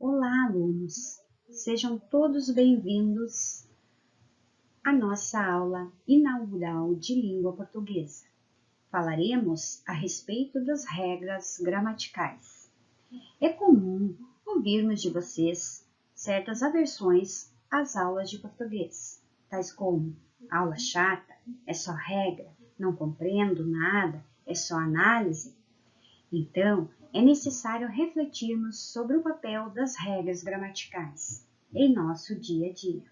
Olá, alunos! Sejam todos bem-vindos à nossa aula inaugural de língua portuguesa. Falaremos a respeito das regras gramaticais. É comum ouvirmos de vocês certas aversões às aulas de português, tais como aula chata, é só regra, não compreendo nada, é só análise. Então, é necessário refletirmos sobre o papel das regras gramaticais em nosso dia a dia.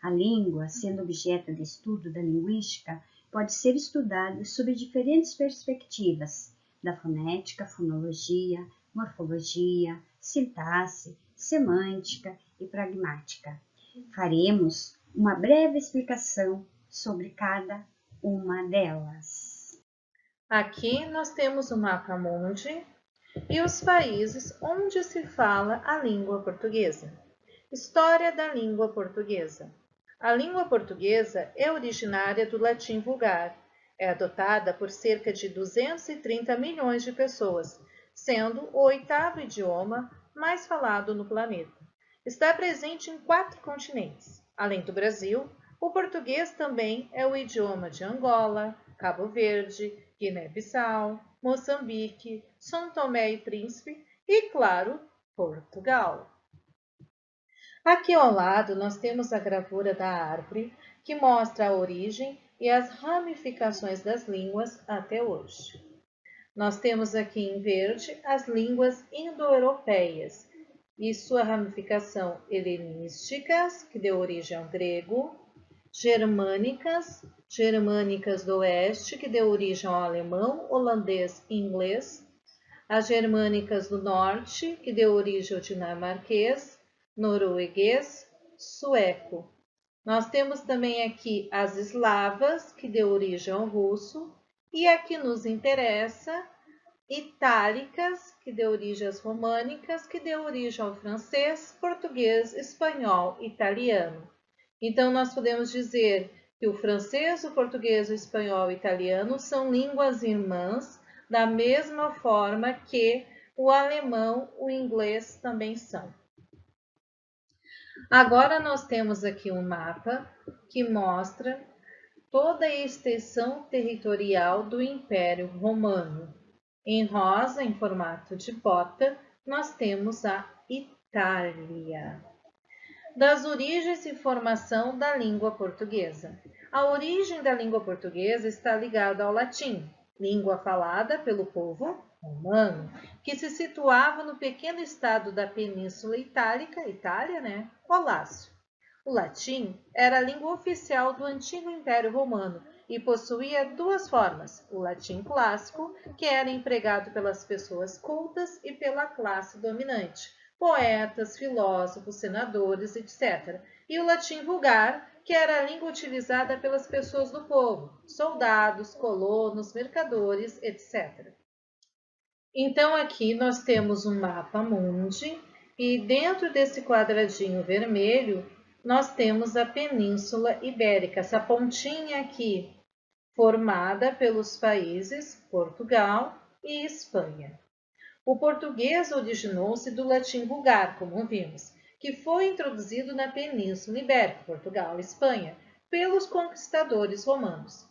A língua, sendo objeto de estudo da linguística, pode ser estudada sob diferentes perspectivas, da fonética, fonologia, morfologia, sintaxe, semântica e pragmática. Faremos uma breve explicação sobre cada uma delas. Aqui nós temos o mapa mundi e os países onde se fala a língua portuguesa. História da língua portuguesa. A língua portuguesa é originária do latim vulgar. É adotada por cerca de 230 milhões de pessoas, sendo o oitavo idioma mais falado no planeta. Está presente em 4 continentes. Além do Brasil, o português também é o idioma de Angola, Cabo Verde, Guiné-Bissau, Moçambique, São Tomé e Príncipe e, claro, Portugal. Aqui ao lado nós temos a gravura da árvore, que mostra a origem e as ramificações das línguas até hoje. Nós temos aqui em verde as línguas indo-europeias e sua ramificação helenísticas, que deu origem ao grego, germânicas do oeste, que deu origem ao alemão, holandês e inglês, as germânicas do norte, que deu origem ao dinamarquês, norueguês, sueco. Nós temos também aqui as eslavas, que deu origem ao russo, e a que nos interessa, itálicas, que deu origem às românicas, que deu origem ao francês, português, espanhol e italiano. Então, nós podemos dizer que o francês, o português, o espanhol e o italiano são línguas irmãs, da mesma forma que o alemão, o inglês também são. Agora nós temos aqui um mapa que mostra toda a extensão territorial do Império Romano. Em rosa, em formato de bota, nós temos a Itália. Das origens e formação da língua portuguesa. A origem da língua portuguesa está ligada ao latim, língua falada pelo povo romano, que se situava no pequeno estado da Península Itálica, Itália, o Lácio. O latim era a língua oficial do antigo Império Romano e possuía 2 formas, o latim clássico, que era empregado pelas pessoas cultas e pela classe dominante, poetas, filósofos, senadores, etc. E o latim vulgar, que era a língua utilizada pelas pessoas do povo, soldados, colonos, mercadores, etc. Então, aqui nós temos um mapa mundi e dentro desse quadradinho vermelho, nós temos a Península Ibérica, essa pontinha aqui, formada pelos países Portugal e Espanha. O português originou-se do latim vulgar, como vimos, que foi introduzido na Península Ibérica, Portugal e Espanha, pelos conquistadores romanos.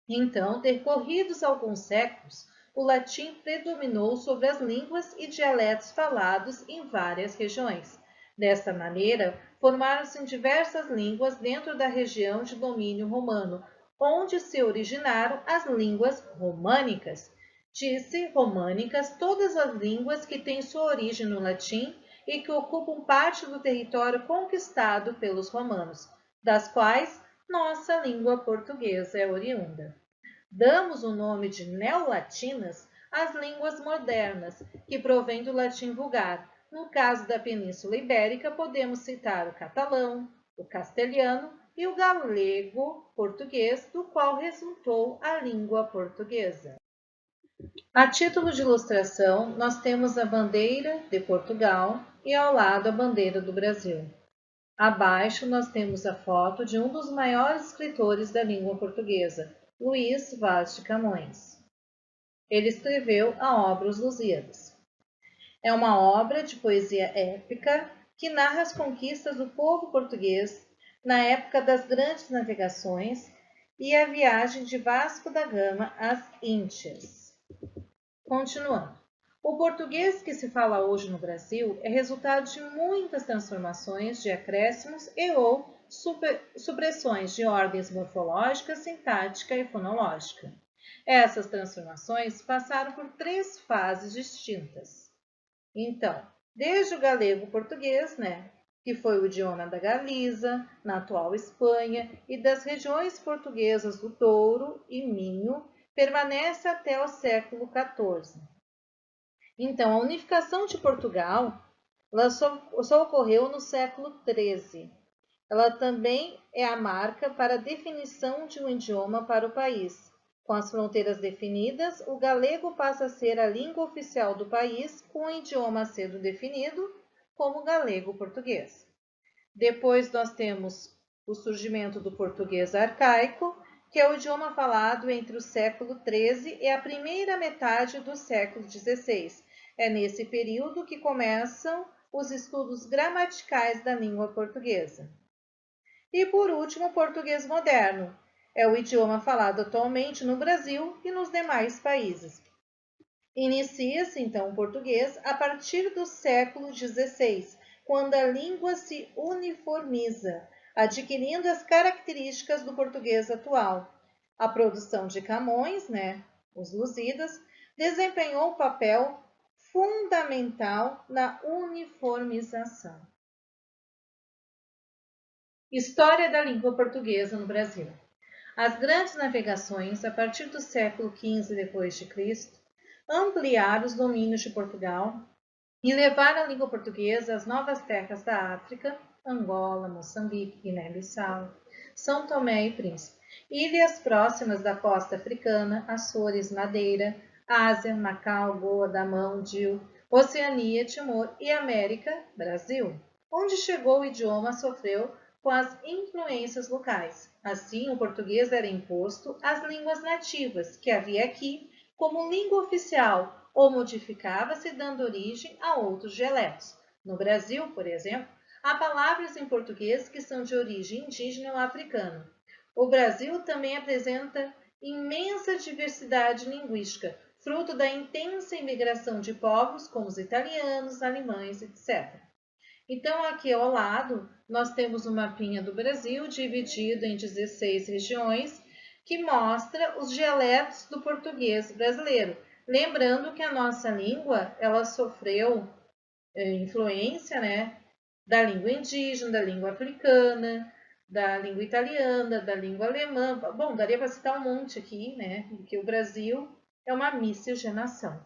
Então, decorridos alguns séculos, o latim predominou sobre as línguas e dialetos falados em várias regiões. Desta maneira, formaram-se diversas línguas dentro da região de domínio romano, onde se originaram as línguas românicas. Disse românicas todas as línguas que têm sua origem no latim e que ocupam parte do território conquistado pelos romanos, das quais nossa língua portuguesa é oriunda. Damos o nome de neolatinas às línguas modernas, que provêm do latim vulgar. No caso da Península Ibérica, podemos citar o catalão, o castelhano e o galego-português, do qual resultou a língua portuguesa. A título de ilustração, nós temos a bandeira de Portugal e ao lado a bandeira do Brasil. Abaixo nós temos a foto de um dos maiores escritores da língua portuguesa, Luís Vaz de Camões. Ele escreveu a obra Os Lusíadas. É uma obra de poesia épica que narra as conquistas do povo português na época das grandes navegações e a viagem de Vasco da Gama às Índias. Continuando. O português que se fala hoje no Brasil é resultado de muitas transformações, de acréscimos e ou supressões de ordens morfológica, sintática e fonológica. Essas transformações passaram por 3 fases distintas. Então, desde o galego-português, que foi o idioma da Galiza, na atual Espanha, e das regiões portuguesas do Douro e Minho, permanece até o século XIV. Então, a unificação de Portugal só ocorreu no século XIII. Ela também é a marca para a definição de um idioma para o país. Com as fronteiras definidas, o galego passa a ser a língua oficial do país, com o idioma sendo definido como galego-português. Depois nós temos o surgimento do português arcaico, que é o idioma falado entre o século XIII e a primeira metade do século XVI. É nesse período que começam os estudos gramaticais da língua portuguesa. E, por último, o português moderno. É o idioma falado atualmente no Brasil e nos demais países. Inicia-se, então, o português a partir do século XVI, quando a língua se uniformiza, adquirindo as características do português atual. A produção de Camões, os Lusíadas, desempenhou um papel fundamental na uniformização. História da língua portuguesa no Brasil. As grandes navegações, a partir do século XV d.C., ampliaram os domínios de Portugal e levaram a língua portuguesa às novas terras da África, Angola, Moçambique, Guiné-Bissau, São Tomé e Príncipe, ilhas próximas da costa africana, Açores, Madeira, Ásia, Macau, Goa, Damão, Dil, Oceania, Timor e América, Brasil. Onde chegou o idioma sofreu com as influências locais. Assim, o português era imposto às línguas nativas que havia aqui como língua oficial ou modificava-se dando origem a outros dialetos. No Brasil, por exemplo, há palavras em português que são de origem indígena ou africana. O Brasil também apresenta imensa diversidade linguística, fruto da intensa imigração de povos como os italianos, alemães, etc. Então, aqui ao lado, nós temos um mapinha do Brasil dividido em 16 regiões que mostra os dialetos do português brasileiro. Lembrando que a nossa língua, ela sofreu influência, da língua indígena, da língua africana, da língua italiana, da língua alemã. Bom, daria para citar um monte aqui, porque o Brasil é uma miscigenação.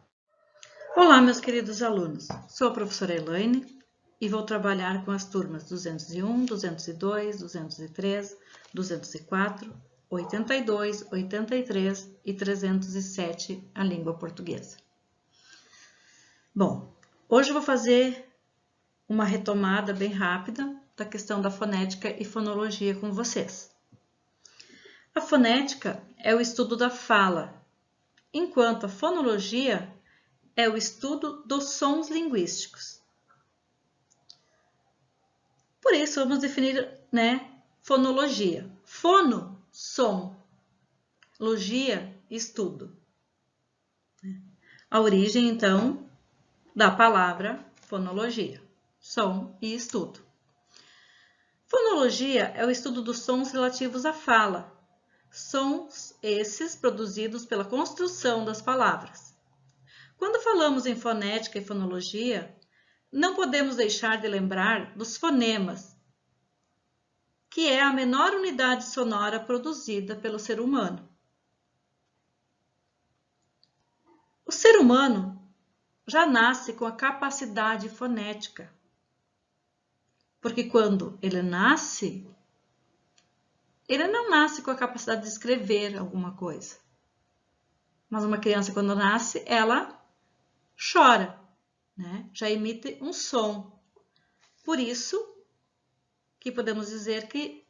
Olá, meus queridos alunos. Sou a professora Elaine e vou trabalhar com as turmas 201, 202, 203, 204, 82, 83 e 307, a língua portuguesa. Bom, hoje eu vou fazer uma retomada bem rápida da questão da fonética e fonologia com vocês. A fonética é o estudo da fala, enquanto a fonologia é o estudo dos sons linguísticos. Por isso, vamos definir, fonologia. Fono, som. Logia, estudo. A origem, então, da palavra fonologia. Som e estudo. Fonologia é o estudo dos sons relativos à fala. Sons esses produzidos pela construção das palavras. Quando falamos em fonética e fonologia, não podemos deixar de lembrar dos fonemas, que é a menor unidade sonora produzida pelo ser humano. O ser humano já nasce com a capacidade fonética, porque quando ele nasce, ele não nasce com a capacidade de escrever alguma coisa. Mas uma criança, quando nasce, ela chora. Já emite um som. Por isso que podemos dizer que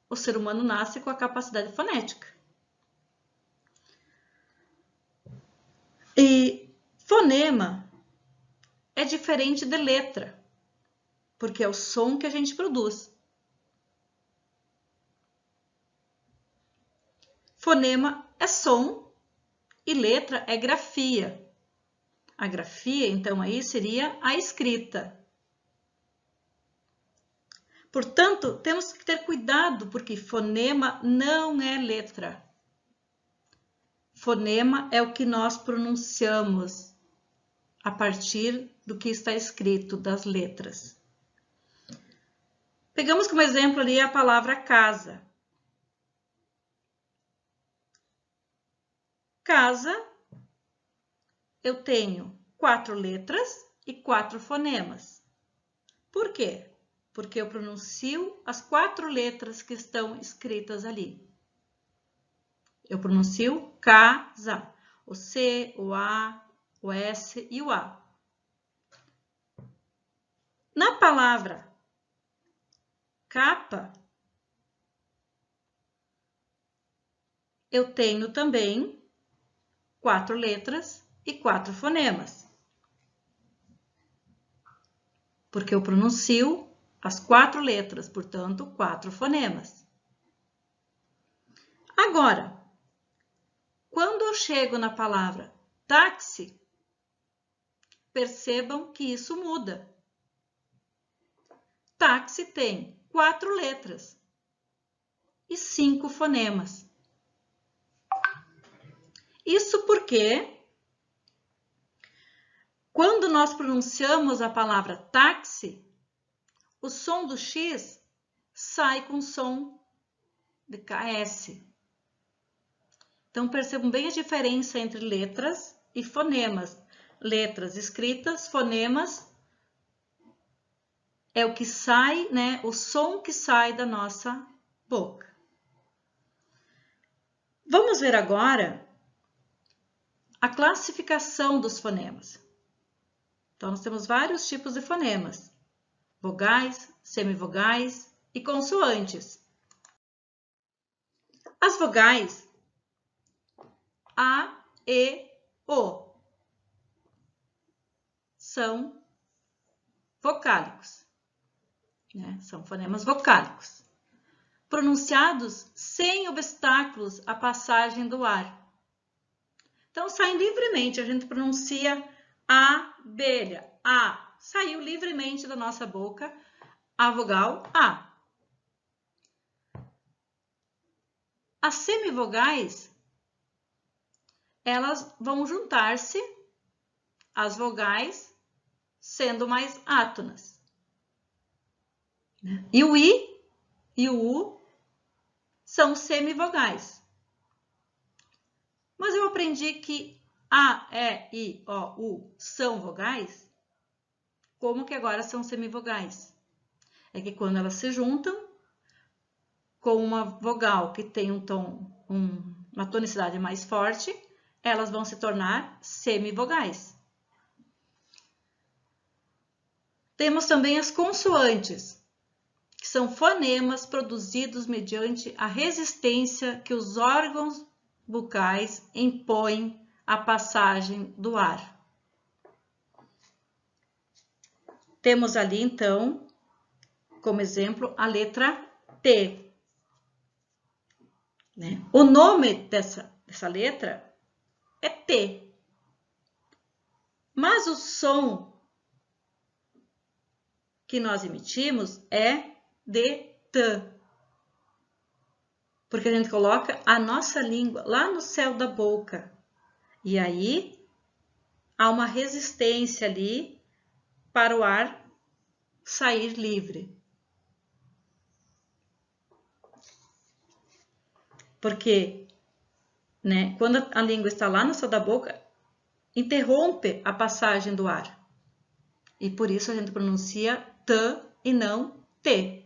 o ser humano nasce com a capacidade fonética. E fonema é é diferente de letra, porque é o som que a gente produz. Fonema é som e letra é grafia. A grafia, então, aí seria a escrita. Portanto, temos que ter cuidado, porque fonema não é letra. Fonema é o que nós pronunciamos a partir do que está escrito, das letras. Pegamos como exemplo ali a palavra casa. Casa, eu tenho 4 letras e 4 fonemas. Por quê? Porque eu pronuncio as 4 letras que estão escritas ali. Eu pronuncio casa, o C, o A, o S e o A. Na palavra capa, eu tenho também 4 letras e 4 fonemas. Porque eu pronuncio as 4 letras, portanto, 4 fonemas. Agora, quando eu chego na palavra táxi, percebam que isso muda. Táxi tem 4 letras e 5 fonemas. Isso porque, quando nós pronunciamos a palavra táxi, o som do X sai com som de KS. Então, percebam bem a diferença entre letras e fonemas. Letras escritas, fonemas é o que sai, né? O som que sai da nossa boca. Vamos ver agora a classificação dos fonemas. Então, nós temos vários tipos de fonemas: vogais, semivogais e consoantes. As vogais A, E, O são vocálicos, né? São fonemas vocálicos, pronunciados sem obstáculos à passagem do ar. Então, saem livremente, a gente pronuncia abelha, A. Saiu livremente da nossa boca a vogal A. As semivogais, elas vão juntar-se às vogais, sendo mais átonas. E o I e o U são semivogais. Mas eu aprendi que A, E, I, O, U são vogais. Como que agora são semivogais? É que quando elas se juntam com uma vogal que tem um tom, uma tonicidade mais forte, elas vão se tornar semivogais. Temos também as consoantes, que são fonemas produzidos mediante a resistência que os órgãos bucais impõem à passagem do ar. Temos ali, então, como exemplo, a letra T. Né? O nome dessa letra é T. Mas o som que nós emitimos é de T. Porque a gente coloca a nossa língua lá no céu da boca. E aí há uma resistência ali para o ar sair livre. Porque, né, quando a língua está lá no céu da boca, interrompe a passagem do ar. E por isso a gente pronuncia T e não T.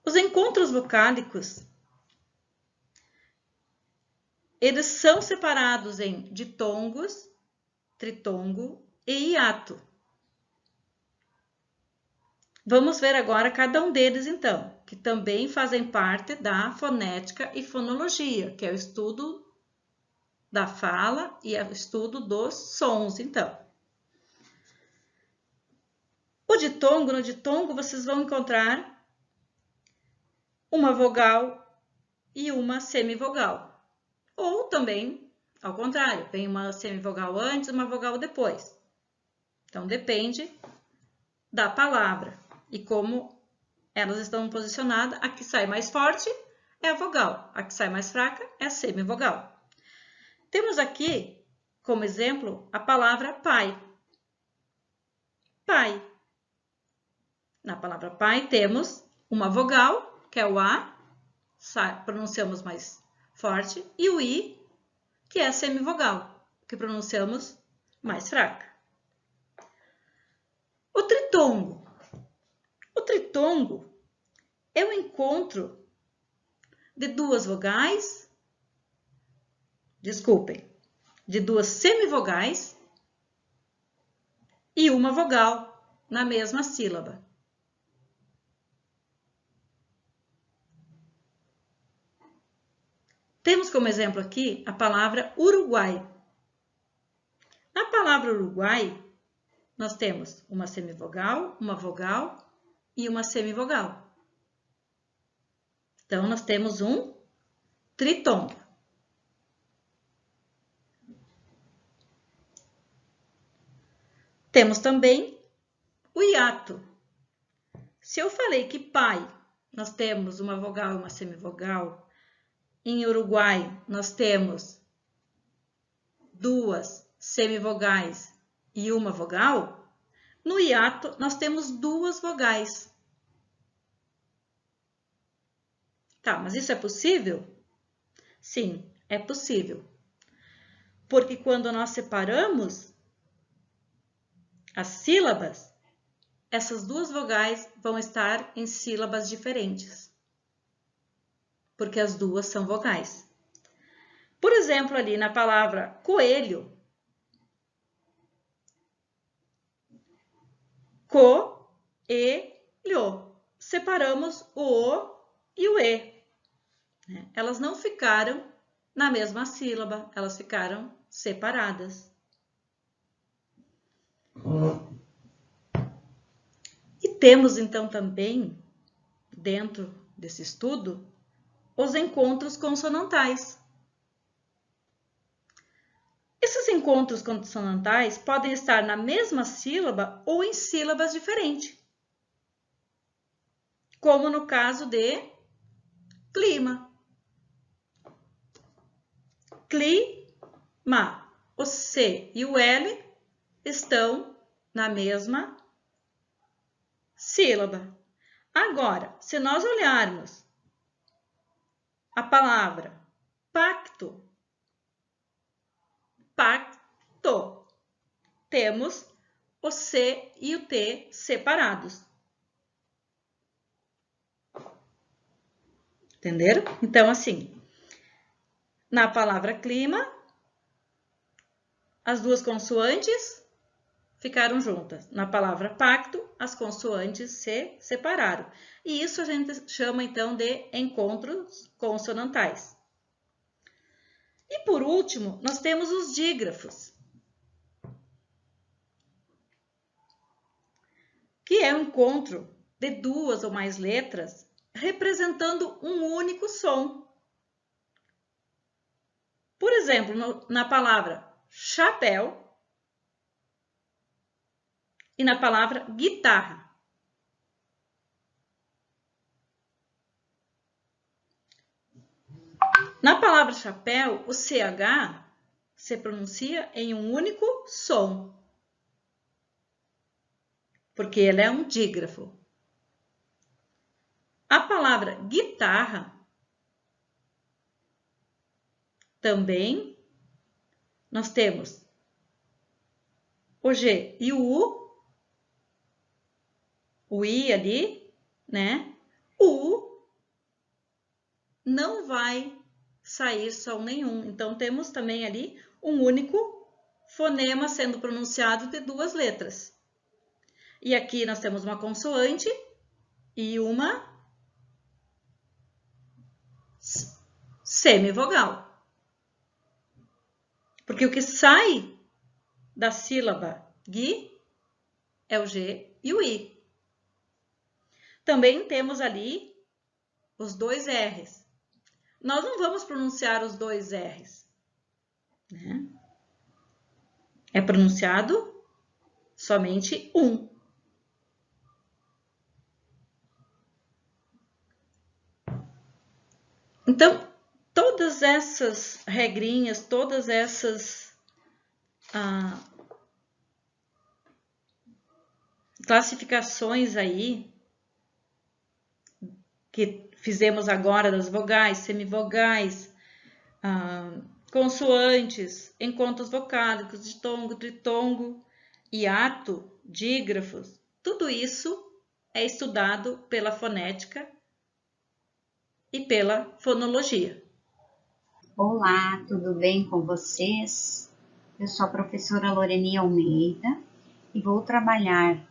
Os encontros vocálicos, eles são separados em ditongos, tritongo e hiato. Vamos ver agora cada um deles, então, que também fazem parte da fonética e fonologia, que é o estudo da fala e o estudo dos sons, então. No ditongo, vocês vão encontrar uma vogal e uma semivogal. Ou também, ao contrário, vem uma semivogal antes, uma vogal depois. Então, depende da palavra e como elas estão posicionadas. A que sai mais forte é a vogal, a que sai mais fraca é a semivogal. Temos aqui, como exemplo, a palavra pai. Pai. Na palavra pai temos uma vogal, que é o A, pronunciamos mais forte, e o I, que é a semivogal, que pronunciamos mais fraca. O tritongo. O tritongo é o encontro de duas vogais, de duas semivogais e uma vogal na mesma sílaba. Temos como exemplo aqui a palavra Uruguai. Na palavra Uruguai, nós temos uma semivogal, uma vogal e uma semivogal. Então, nós temos um tritongo. Temos também o hiato. Se eu falei que pai, nós temos uma vogal e uma semivogal, em Uruguai, nós temos duas semivogais e uma vogal. No hiato, nós temos duas vogais. Tá, mas isso é possível? Sim, é possível. Porque quando nós separamos as sílabas, essas duas vogais vão estar em sílabas diferentes. Porque as duas são vogais. Por exemplo, ali na palavra coelho, co-e-lho, separamos o O e o E. Elas não ficaram na mesma sílaba, elas ficaram separadas. E temos então também, dentro desse estudo, os encontros consonantais. Esses encontros consonantais podem estar na mesma sílaba ou em sílabas diferentes, como no caso de clima. Clima. O C e o L estão na mesma sílaba. Agora, se nós olharmos a palavra pacto, temos o C e o T separados. Entenderam? Então, assim, na palavra clima, as duas consoantes ficaram juntas. Na palavra pacto, as consoantes se separaram. E isso a gente chama, então, de encontros consonantais. E, por último, nós temos os dígrafos, que é o encontro de duas ou mais letras representando um único som. Por exemplo, na palavra chapéu e na palavra guitarra. Na palavra chapéu, o CH se pronuncia em um único som, porque ele é um dígrafo. A palavra guitarra também nós temos o G e o I ali, né? O U não vai sair som nenhum. Então, temos também ali um único fonema sendo pronunciado de duas letras. E aqui nós temos uma consoante e uma semivogal. Porque o que sai da sílaba gui é o G e o I. Também temos ali os dois R's. Nós não vamos pronunciar os dois R's, né? É pronunciado somente um. Então, todas essas regrinhas, todas essas classificações aí que fizemos agora das vogais, semivogais, consoantes, encontros vocálicos, ditongo, tritongo, hiato, dígrafos, tudo isso é estudado pela fonética e pela fonologia. Olá, tudo bem com vocês? Eu sou a professora Loreni Almeida e vou trabalhar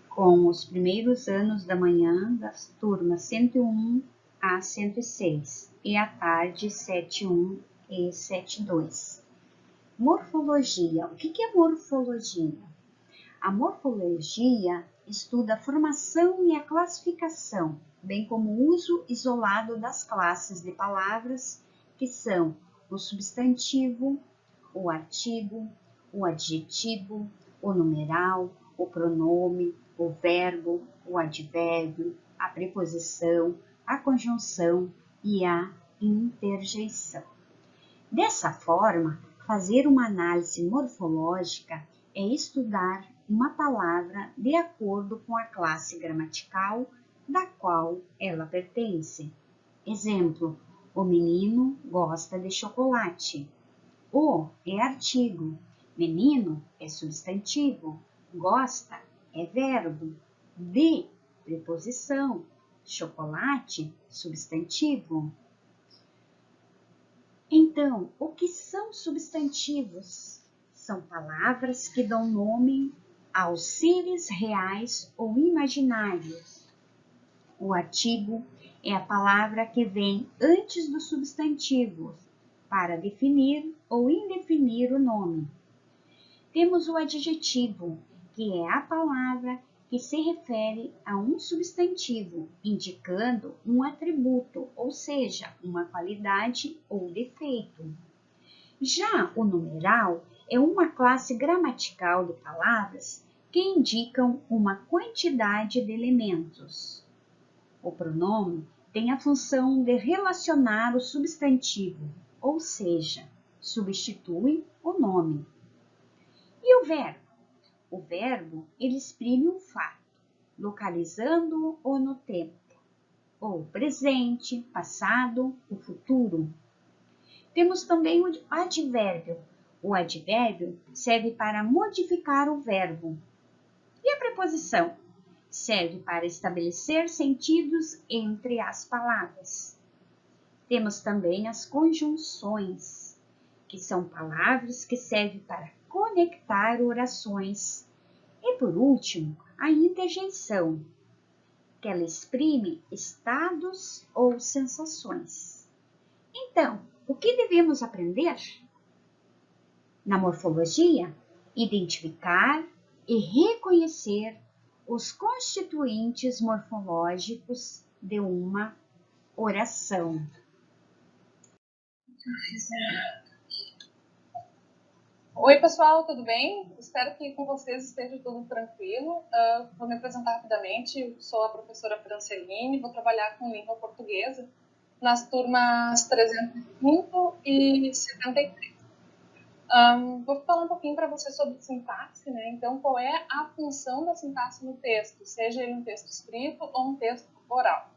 com os primeiros anos da manhã das turmas 101 a 106 e à tarde 71 e 72. Morfologia. O que é morfologia? A morfologia estuda a formação e a classificação, bem como o uso isolado das classes de palavras que são o substantivo, o artigo, o adjetivo, o numeral, o pronome, o verbo, o advérbio, a preposição, a conjunção e a interjeição. Dessa forma, fazer uma análise morfológica é estudar uma palavra de acordo com a classe gramatical da qual ela pertence. Exemplo: o menino gosta de chocolate. O é artigo, menino é substantivo, gosta é verbo, de preposição, chocolate substantivo. Então, o que são substantivos? São palavras que dão nome aos seres reais ou imaginários. O artigo é a palavra que vem antes do substantivo para definir ou indefinir o nome. Temos o adjetivo, que é a palavra que se refere a um substantivo, indicando um atributo, ou seja, uma qualidade ou defeito. Já o numeral é uma classe gramatical de palavras que indicam uma quantidade de elementos. O pronome tem a função de relacionar o substantivo, ou seja, substitui o nome. E o verbo? O verbo, ele exprime um fato, localizando-o no tempo, ou presente, passado, o futuro. Temos também o advérbio. O advérbio serve para modificar o verbo. E a preposição? Serve para estabelecer sentidos entre as palavras. Temos também as conjunções, que são palavras que servem para conectar orações. E por último, a interjeição, que ela exprime estados ou sensações. Então, o que devemos aprender? Na morfologia, identificar e reconhecer os constituintes morfológicos de uma oração. Oi, pessoal, tudo bem? Espero que com vocês esteja tudo tranquilo. Vou me apresentar rapidamente. Sou a professora Franceline, vou trabalhar com língua portuguesa nas turmas 305 e 73. Vou falar um pouquinho para vocês sobre sintaxe, né? Então, qual é a função da sintaxe no texto, seja ele um texto escrito ou um texto oral?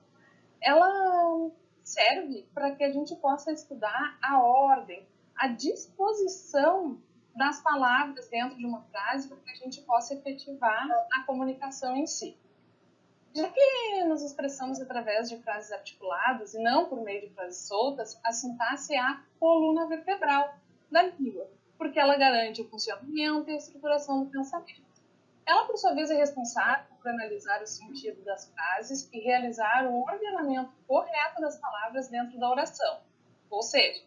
Ela serve para que a gente possa estudar a ordem, a disposição das palavras dentro de uma frase, para que a gente possa efetivar a comunicação em si. Já que nos expressamos através de frases articuladas e não por meio de frases soltas, a sintaxe é a coluna vertebral da língua, porque ela garante o funcionamento e a estruturação do pensamento. Ela, por sua vez, é responsável por analisar o sentido das frases e realizar o ordenamento correto das palavras dentro da oração, ou seja,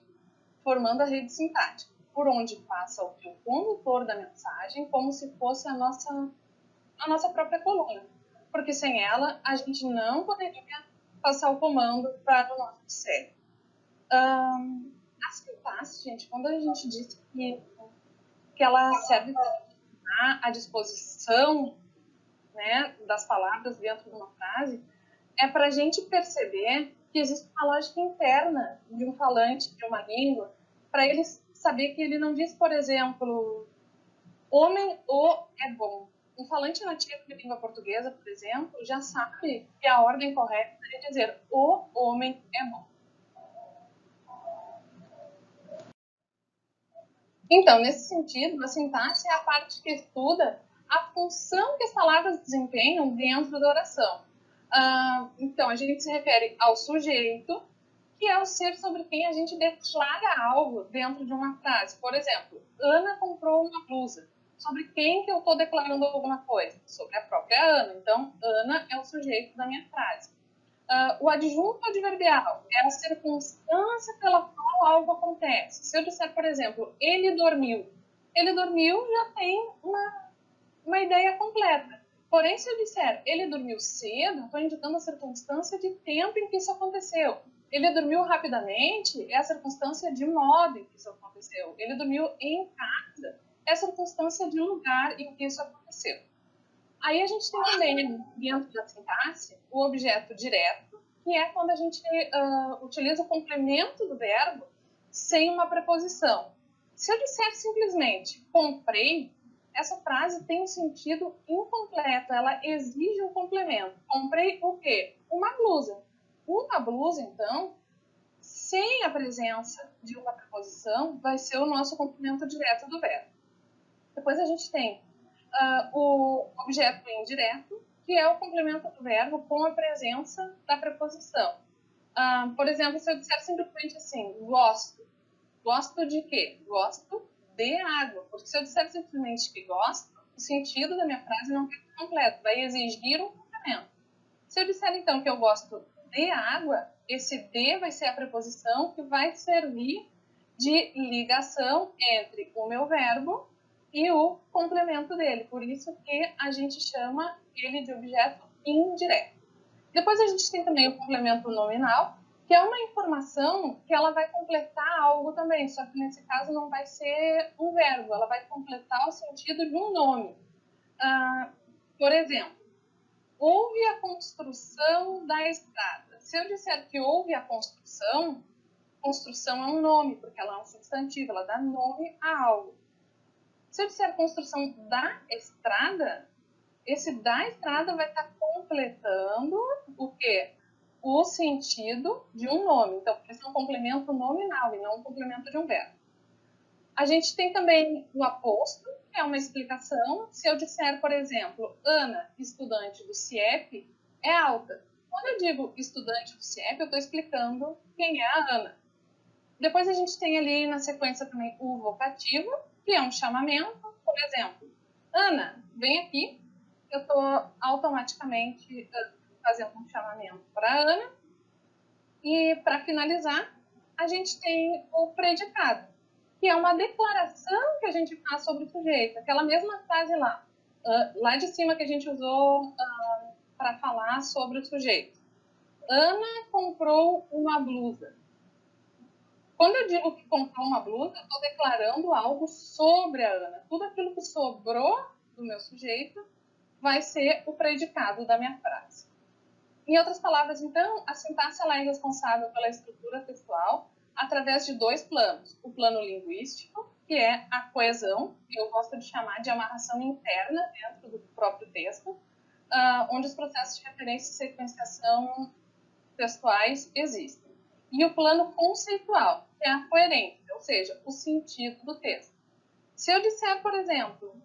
formando a rede sintática. por onde passa o fio condutor da mensagem, como se fosse a nossa própria coluna. Porque sem ela, a gente não poderia passar o comando para o nosso cérebro. A sintaxe, gente, quando a gente diz que ela serve para a disposição, né, das palavras dentro de uma frase, é para a gente perceber que existe uma lógica interna de um falante de uma língua, para ele saber que ele não diz, por exemplo, homem ou é bom. Um falante nativo de língua portuguesa, por exemplo, já sabe que a ordem correta é dizer o homem é bom. Então, nesse sentido, a sintaxe é a parte que estuda a função que as palavras desempenham dentro da oração. Então, a gente se refere ao sujeito, que é o ser sobre quem a gente declara algo dentro de uma frase. Por exemplo, Ana comprou uma blusa. Sobre quem que eu estou declarando alguma coisa? Sobre a própria Ana. Então, Ana é o sujeito da minha frase. O adjunto adverbial é a circunstância pela qual algo acontece. Se eu disser, por exemplo, ele dormiu já tem uma ideia completa. Porém, se eu disser ele dormiu cedo, estou indicando a circunstância de tempo em que isso aconteceu. Ele dormiu rapidamente é a circunstância de modo em que isso aconteceu. Ele dormiu em casa é a circunstância de lugar em que isso aconteceu. Aí a gente tem também, dentro da sintaxe, o objeto direto, que é quando a gente utiliza o complemento do verbo sem uma preposição. Se eu disser simplesmente comprei, essa frase tem um sentido incompleto, ela exige um complemento. Comprei o quê? Uma blusa. Uma blusa, então, sem a presença de uma preposição, vai ser o nosso complemento direto do verbo. Depois a gente tem o objeto indireto, que é o complemento do verbo com a presença da preposição. Por exemplo, se eu disser simplesmente assim, gosto. Gosto de quê? Gosto de água. Porque se eu disser simplesmente que gosto, o sentido da minha frase não fica completo, vai exigir um complemento. Se eu disser, então, que eu gosto de água, esse de vai ser a preposição que vai servir de ligação entre o meu verbo e o complemento dele. Por isso que a gente chama ele de objeto indireto. Depois a gente tem também o complemento nominal, que é uma informação que ela vai completar algo também, só que nesse caso não vai ser um verbo, ela vai completar o sentido de um nome. Por exemplo, houve a construção da estrada. Se eu disser que houve a construção é um nome, porque ela é um substantivo, ela dá nome a algo. Se eu disser construção da estrada, esse da estrada vai estar completando o quê? O sentido de um nome. Então, por isso é um complemento nominal e não um complemento de um verbo. A gente tem também o aposto, que é uma explicação. Se eu disser, por exemplo, Ana, estudante do CIEP, é alta. Quando eu digo estudante do CIEP, eu estou explicando quem é a Ana. Depois a gente tem ali na sequência também o vocativo, que é um chamamento. Por exemplo, Ana, vem aqui. Eu estou automaticamente fazendo um chamamento para Ana. E, para finalizar, a gente tem o predicado, que é uma declaração que a gente faz sobre o sujeito. Aquela mesma frase lá de cima que a gente usou para falar sobre o sujeito. Ana comprou uma blusa. Quando eu digo que comprou uma blusa, eu estou declarando algo sobre a Ana. Tudo aquilo que sobrou do meu sujeito vai ser o predicado da minha frase. Em outras palavras, então, a sintaxe ela é responsável pela estrutura textual através de dois planos. O plano linguístico, que é a coesão, que eu gosto de chamar de amarração interna dentro do próprio texto, onde os processos de referência e sequenciação textuais existem. E o plano conceitual, que é a coerência, ou seja, o sentido do texto. Se eu disser, por exemplo,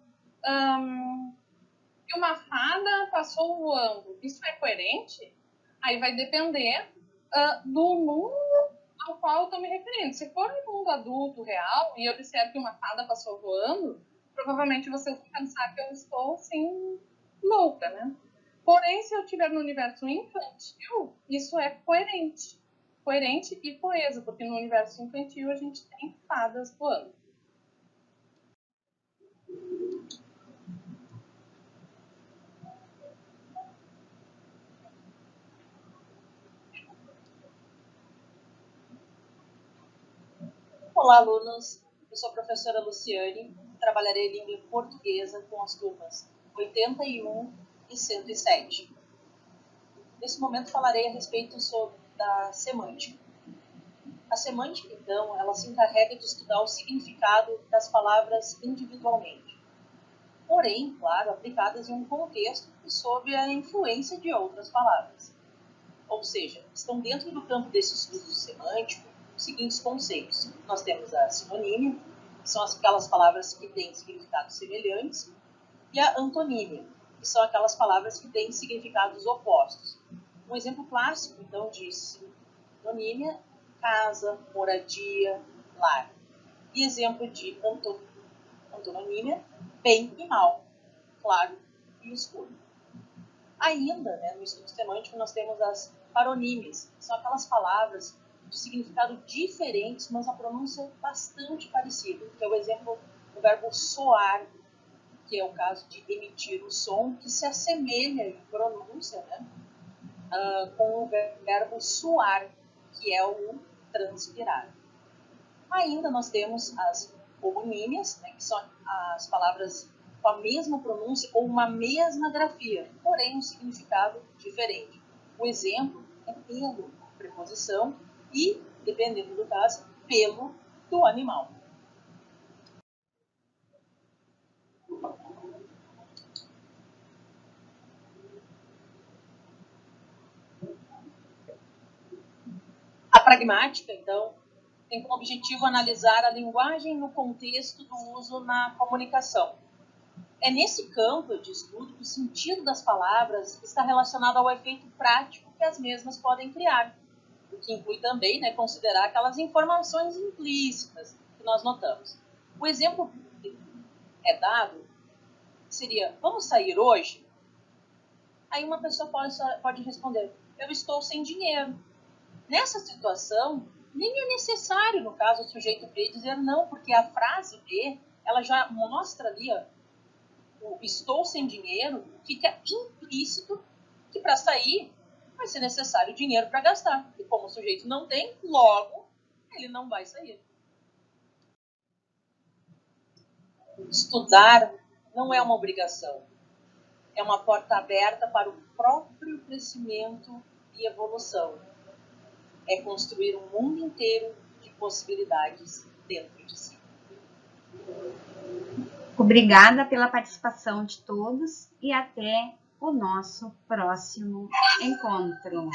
que uma fada passou voando, isso é coerente? Aí vai depender do mundo ao qual eu estou me referindo. Se for um mundo adulto, real, e eu disser que uma fada passou voando, provavelmente vocês vão pensar que eu estou, assim, louca, né? Porém, se eu estiver no universo infantil, isso é coerente. Coerente e coeso, porque no universo infantil a gente tem fadas voando. Olá, alunos! Eu sou a professora Luciane e trabalharei língua portuguesa com as turmas 81 e 107. Nesse momento falarei a respeito da semântica. A semântica, então, ela se encarrega de estudar o significado das palavras individualmente, porém, claro, aplicadas em um contexto e sob a influência de outras palavras. Ou seja, estão dentro do campo desse estudo semântico os seguintes conceitos. Nós temos a sinonímia, que são aquelas palavras que têm significados semelhantes, e a antonímia, que são aquelas palavras que têm significados opostos. Um exemplo clássico, então, de sinonímia: casa, moradia, lar. E exemplo de antonímia: bem e mal, claro e escuro. Ainda, no estudo semântico, nós temos as paronímias, que são aquelas palavras de significado diferentes, mas a pronúncia bastante parecida. Que é o exemplo do verbo soar, que é o caso de emitir o som, que se assemelha em pronúncia, com o verbo suar, que é o transpirar. Ainda nós temos as homonímias, que são as palavras com a mesma pronúncia ou uma mesma grafia, porém um significado diferente. O exemplo é pelo, preposição, e, dependendo do caso, pelo do animal. A pragmática, então, tem como objetivo analisar a linguagem no contexto do uso na comunicação. É nesse campo de estudo que o sentido das palavras está relacionado ao efeito prático que as mesmas podem criar, o que inclui também considerar aquelas informações implícitas que nós notamos. O exemplo que é dado seria: vamos sair hoje? Aí uma pessoa pode responder: eu estou sem dinheiro. Nessa situação, nem é necessário, no caso, o sujeito B dizer não, porque a frase B, ela já mostra ali, o estou sem dinheiro, fica implícito que para sair vai ser necessário dinheiro para gastar. E como o sujeito não tem, logo, ele não vai sair. Estudar não é uma obrigação. É uma porta aberta para o próprio crescimento e evolução. É construir um mundo inteiro de possibilidades dentro de si. Obrigada pela participação de todos e até o nosso próximo encontro.